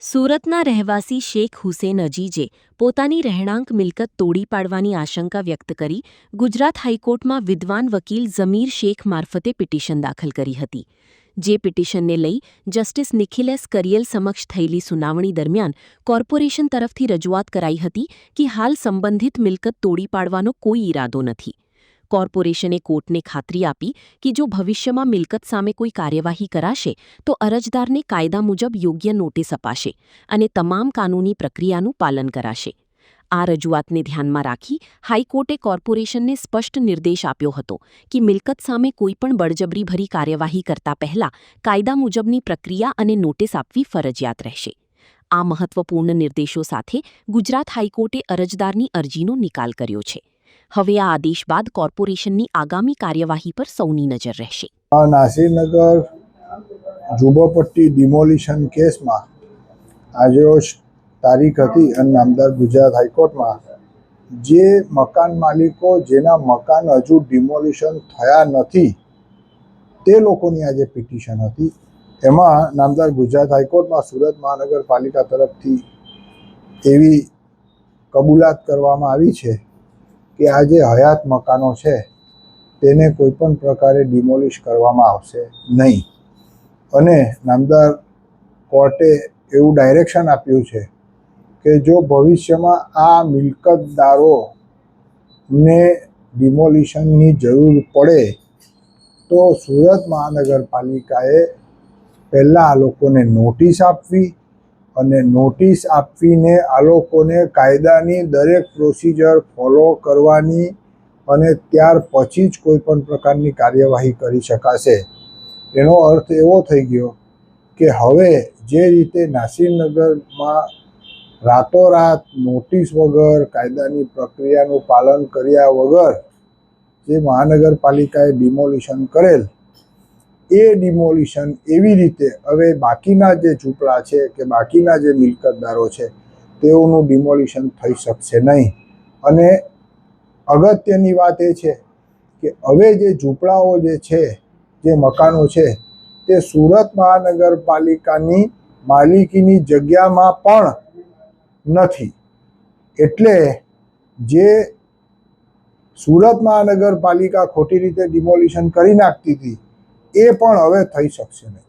સુરતના રહેવાસી શેખ હુસેન અજીજે પોતાની રહેણાંક મિલકત તોડી પાડવાની આશંકા વ્યક્ત કરી ગુજરાત હાઈકોર્ટમાં વિદ્વાન વકીલ ઝમીર શેખ મારફતે પિટિશન દાખલ કરી હતી. જે પિટિશનને લઈ જસ્ટિસ નિખિલ એસ કરિયલ સમક્ષ થયેલી સુનાવણી દરમિયાન કોર્પોરેશન તરફથી રજૂઆત કરાઈ હતી કે હાલ સંબંધિત મિલકત તોડી પાડવાનો કોઈ ઈરાદો નથી. કોર્પોરેશને કોર્ટને ખાતરી આપી કે જો ભવિષ્યમાં મિલકત સામે કોઈ કાર્યવાહી કરાશે તો અરજદારને કાયદા મુજબ યોગ્ય નોટિસ અપાશે અને તમામ કાનૂની પ્રક્રિયાનું પાલન કરાશે. આ રજૂઆતને ધ્યાનમાં રાખી હાઈકોર્ટે કોર્પોરેશનને સ્પષ્ટ નિર્દેશ આપ્યો હતો કે મિલકત સામે કોઈપણ બળજબરીભરી કાર્યવાહી કરતા પહેલા કાયદા મુજબની પ્રક્રિયા અને નોટિસ આપવી ફરજિયાત રહેશે. આ મહત્વપૂર્ણ નિર્દેશો સાથે ગુજરાત હાઈકોર્ટે અરજદારની અરજીનો નિકાલ કર્યો છે. હવે આ આદેશ બાદ કોર્પોરેશનની આગામી કાર્યવાહી પર સૌની નજર રહેશે. નાસિરનગર ઝુંપડપટ્ટી ડિમોલિશન કેસમાં આજરોજ તારીખ હતી અને નામદાર ગુજરાત હાઈકોર્ટમાં જે મકાન માલિકો જેના મકાન હજુ ડિમોલિશન થયા નથી તે લોકોની આજે પિટિશન હતી. એમાં નામદાર ગુજરાત હાઈકોર્ટમાં સુરત મહાનગરપાલિકા તરફથી એવી કબૂલાત કરવામાં આવી છે કે આ જે હયાત મકાનો છે તેને કોઈપણ પ્રકારે ડિમોલિશ કરવામાં આવશે નહીં. અને નામદાર કોર્ટે એવું ડાયરેક્શન આપ્યું છે કે જો ભવિષ્યમાં આ મિલકતદારોને ડિમોલિશનની જરૂર પડે તો સુરત મહાનગરપાલિકાએ પહેલાં આ લોકોને નોટિસ આપવી અને નોટિસ આપીને આ લોકોને કાયદાની દરેક પ્રોસિજર ફોલો કરવાની અને ત્યાર પછી જ કોઈપણ પ્રકારની કાર્યવાહી કરી શકાશે. એનો અર્થ એવો થઈ ગયો કે હવે જે રીતે નાસિરનગરમાં રાતોરાત નોટિસ વગર કાયદાની પ્રક્રિયાનું પાલન કર્યા વગર જે મહાનગરપાલિકાએ ડિમોલિશન કરેલ એ ડિમોલિશન એવી રીતે હવે બાકીના જે ઝૂંપડા છે કે બાકીના જે મિલકતદારો છે તેઓનું ડિમોલિશન થઈ શકશે નહીં. અને અગત્યની વાત એ છે કે હવે જે ઝૂંપડાઓ જે છે જે મકાનો છે તે સુરત મહાનગરપાલિકાની માલિકીની જગ્યામાં પણ નથી. એટલે જે સુરત મહાનગરપાલિકા ખોટી રીતે ડિમોલિશન કરી નાખતી હતી એ પણ હવે થઈ શકશે નહીં.